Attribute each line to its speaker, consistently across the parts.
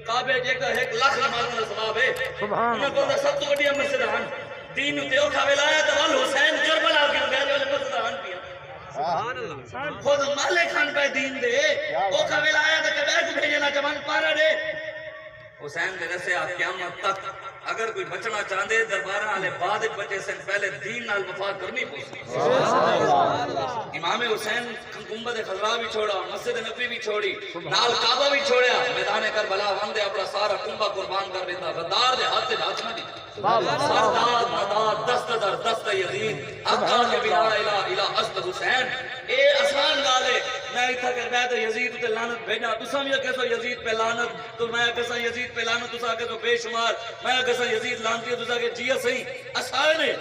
Speaker 1: کعبے جے کا 1 لاکھ نمازوں دا ثواب ہے انہاں کو سب تو وڈی مسجد ہن دین تے اوکھا ویلایا تے ول حسین کربلا کے گئے والے مسجد ہن پیا سبحان اللہ خود مالک خان پہ دین دے اوکھا ویلایا تے کبے کو بھیجنا چمن پارا دے حسین دے رسے آ قیامت تک اگر کوئی بچنا چاہندے دربارہ والے بعد بچے سے پہلے دین نال وفا کرنی پوسی امام حسین گنبد خضرا بھی چھوڑا مسجد نبوی بھی چھوڑی نال کعبہ بھی چھوڑیا میدان کربلا وندے اپنا سارا کنبہ قربان کر دیتا غدار دے ہاتھ ہاتھ نہ دی سردار مدار دست در دست یزید حقا کے بلا الہ الہ اسد حسین اے آسان گالے میں اتھا کر بیت یزید تے لعنت بھیجا تساں بھی کہسو یزید پہ لعنت تو میں کہسا یزید پہ لعنت تساں کہسو بے شمار میں کہسا یزید لعنتی تساں کہ جی صحیح آسان ہے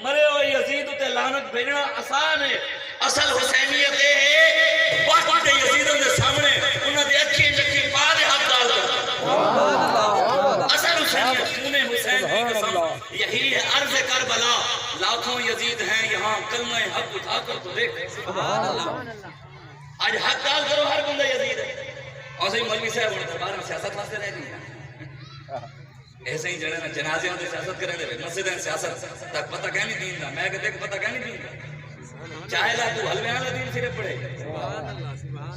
Speaker 1: مرے ہوئے یزید تے لعنت بھیجنا آسان ہے اصل حسینیت ہے وقت دے یزیدوں دے سامنے انہاں دے اکھی جکھی پا دے ہاتھ ڈال کر اصل حسینیت سونے حسین کی قسم یہی ہے عرض کربلا لاکھوں یزید ہیں یہاں کلمہ حق اٹھا کر تو دیکھ سبحان اللہ آج حق ڈال کرو ہر بندہ یزید ہے اور صحیح مولوی صاحب انہوں دربار میں سیاست واسطے رہ گئی ایسے ہی جڑے نا جنازے ہوتے سیاست کریں دے مسجد ہیں سیاست تک پتہ کہنی دین دا میں کہتے کہ پتہ کہنی دین دا چاہے تو حلوے والا دین صرف پڑھے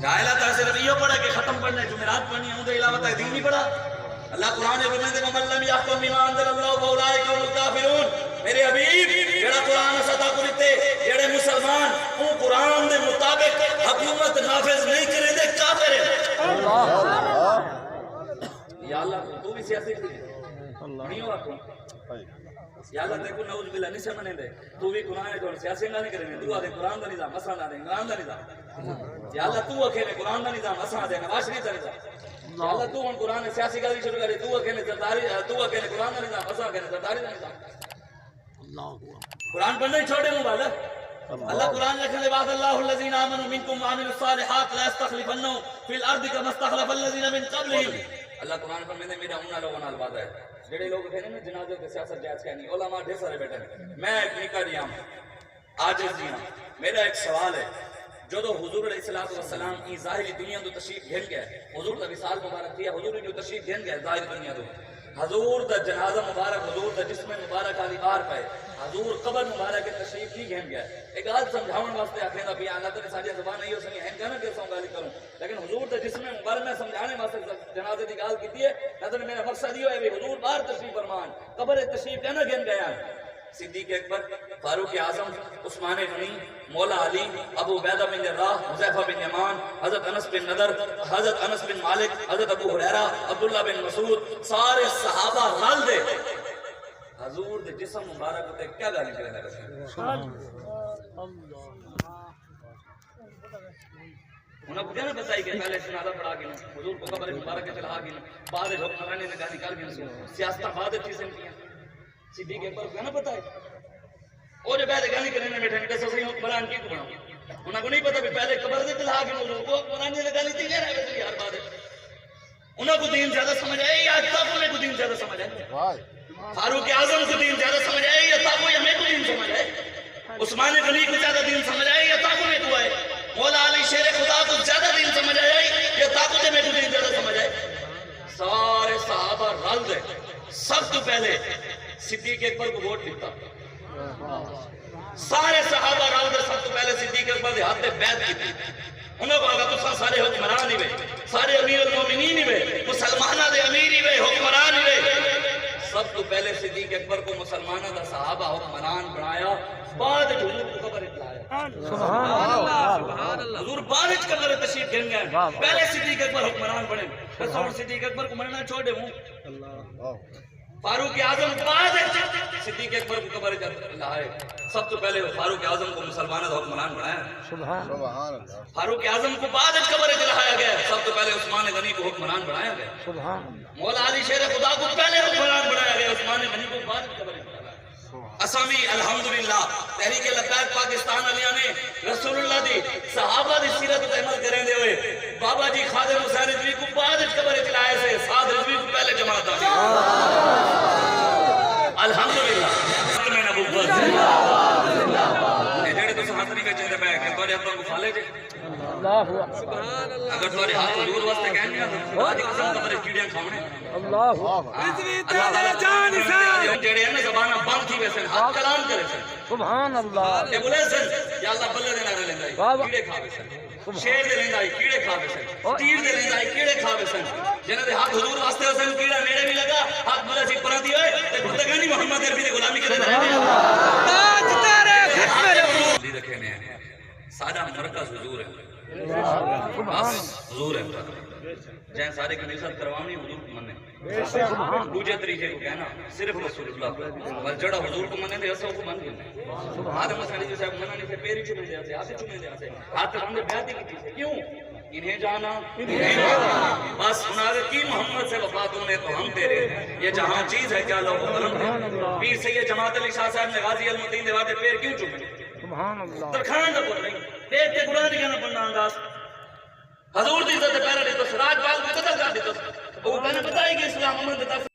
Speaker 1: چاہے تو صرف یہ پڑھے کہ ختم پڑھنا جمعرات پڑھنی ہے ان کے علاوہ تک دین نہیں پڑھا اللہ قرآن نے فرمایا کہ من لم يحكم بما انزل الله فاولئك هم الكافرون میرے حبیب جڑا قرآن ستا کو دتے جڑے مسلمان او قرآن دے مطابق حکومت نافذ نہیں کرے دے کافر ہیں اللہ یا اللہ تو بھی سیاسی نہیں ہو آپ یا اللہ دیکھو نعوذ باللہ نہیں سمجھنے دے تو بھی قرآن ہے جو سیاسی نہ نہیں کرنے دعا دے قرآن دا نظام اساں دا دے عمران دا نظام یا اللہ تو اکھے قرآن دا نظام اساں دے نواز شریف دا نظام یا اللہ تو ان قرآن سیاسی گالی شروع کرے تو اکھے زرداری تو اکھے قرآن دا نظام اساں کہنے زرداری دا نظام قرآن پڑھنا ہی چھوڑے موں والا اللہ قرآن لکھنے بعد اللہ الذین آمنوا منکم وعملوا الصالحات لا يستخلفنهم في الارض كما استخلف الذين من قبلهم اللہ قرآن پر میں میرا انہاں لوگوں نال وعدہ ہے جڑے لوگ کہنے نا جنازے تے سیاست جائز کہنی علماء ڈھیر سارے بیٹھے میں ایک نکا دیا عاجز دیا میرا ایک سوال ہے جدو حضور علیہ السلام کی ظاہری دنیا تو تشریف گھن گیا حضور دا وصال مبارک کیا حضور جو تشریف گھن گیا ظاہری دنیا تو حضور دا جنازہ مبارک حضور دا جسم مبارک علی بار پہ حضور قبر مبارک تشریف نہیں گھن گیا ایک آج سمجھاؤن واسطے آخر دا بھی اللہ تعالی ساجی زبان نہیں ہو سنی ہے کہنا کہ سوں گالی کروں لیکن حضور دا جسم مبارک میں سمجھانے واسطے جنازے دی گال کیتی ہے نظر میرا مقصد یہ ہے حضور بار تشریف فرمان قبر تشریف کہنا گھن گیا صدیق اکبر فاروق اعظم عثمان غنی مولا علی ابو عبیدہ بن جراح حذیفہ بن یمان حضرت انس بن نضر حضرت انس بن مالک حضرت ابو ہریرہ عبداللہ بن مسعود سارے صحابہ رل دے حضور دے جسم مبارک تے کیا گل کرے انہوں کو کہنا بتائی کہ پہلے جنازہ پڑھا کے حضور کو قبر مبارک چلا کے بعد حکمرانی نے گالی کر کے سیاستاں بعد چیزیں کیا صدیق اکبر کو کہنا پتا ہے اور جو پہلے گالی کرنے میں بیٹھے ہیں کیسا صحیح حکمران کی کو بناؤں انہوں کو نہیں پتا بھی پہلے قبر سے تلہا کے موضوع کو حکمرانی نے گالی تھی گئے رہے ہر بات ہے انہوں کو دین زیادہ سمجھ آئے یا تاکو کو دین زیادہ سمجھ آئے فاروق اعظم کو دین زیادہ سمجھ آئے یا تاکو یا میں کو دین سمجھ آئے عثمان غنی کو زیادہ دین سمجھ آئے یا تاکو میں کو آئے مولا علی شیر خدا کو زیادہ دین سمجھ آئے یا تاکو میں کو دین زیادہ سمجھ آئے سارے صحابہ رل دے سب تو پہلے صدیق اکبر کو ووٹ دیتا سارے صحابہ راو دے سب تو پہلے صدیق اکبر دے ہاتھ دے بیعت کی تھی انہوں کو کہا تساں سارے حکمران ہی وے سارے امیر المومنین ہی وے مسلمانہ دے امیر ہی وے حکمران ہی وے سب تو پہلے صدیق اکبر کو مسلمانہ دا صحابہ حکمران بنایا بعد حضور کو قبر اطلاعیا سبحان اللہ حضور بعد قبر تشریف گھن گئے پہلے صدیق اکبر حکمران بنے رسول صدیق اکبر کو مرنا چھوڑ دے ہوں فاروق اعظم بعد صدیق اکبر کو قبر لائے سب تو پہلے فاروق اعظم کو مسلمانوں کا حکمران بنایا سبحان اللہ فاروق اعظم کو بعد قبر چلایا گیا سب تو پہلے عثمان غنی کو حکمران بنایا گیا سبحان اللہ مولا علی شیر خدا کو پہلے حکمران بنایا گیا عثمان غنی کو بعد قبر چلایا اسامی الحمدللہ تحریک لبیک پاکستان علیہ نے رسول اللہ دی صحابہ دی سیرت پر عمل کریں دے ہوئے بابا جی خادم حسین رضوی کو بعد قبر چلائے سے سعد رضوی کو پہلے جماعت آ الحمدللہ میں نبوت جڑے تو ہاتھ نہیں کچے دے پے کہ توڑے اپن کو کھا لے جے اگر تمہارے ہاتھ حضور واسطے کہنے ہیں خدا دی قسم تمہارے کیڑیاں کھاونے اللہ تعالی جڑے ہیں نا زباناں بند تھی ویسے حق کلام کرے سن
Speaker 2: سبحان اللہ
Speaker 1: اے بولے سن یا اللہ بلے دے نعرے لیندا کیڑے کھاوے سن شیر دے لیندا کیڑے کھاوے سن تیر دے لیندا کیڑے کھاوے سن جنہاں دے ہاتھ حضور واسطے سن کیڑا نیڑے بھی لگا ہاتھ بلے سی پرا دی ہوئے تے بندگانی محمد عربی دی غلامی کرے تاج تیرے خدمت دی رکھے نے سارا مرکز حضور ہے حضور ہے جہاں سارے کی نسبت کروانی حضور کو مننے دوجہ طریقے کو کہنا صرف رسول اللہ بس جڑا حضور کو مننے دے اسو کو من گئے آدم مسانی جو صاحب مننے سے پیری چمے دے آسے ہاتھ چمے دے آسے ہاتھ ہم نے بیعتی کی تھی کیوں انہیں جانا بس انہاں کی محمد سے وفات ہونے تو ہم تیرے یہ جہاں چیز ہے کیا لوگ قلم پیر سید جماعت علی شاہ صاحب نے غازی المتین دے واقع پیر کیوں چمے
Speaker 2: سبحان اللہ
Speaker 1: ترخان دا پڑھ نہیں پیر تے گناہ نہیں کہنا پڑھنا انداز حضور دی عزت پیرا دی تو سراج باغ میں قتل کر دی تو وہ کہنا بتائے کہ اسلام امن دیتا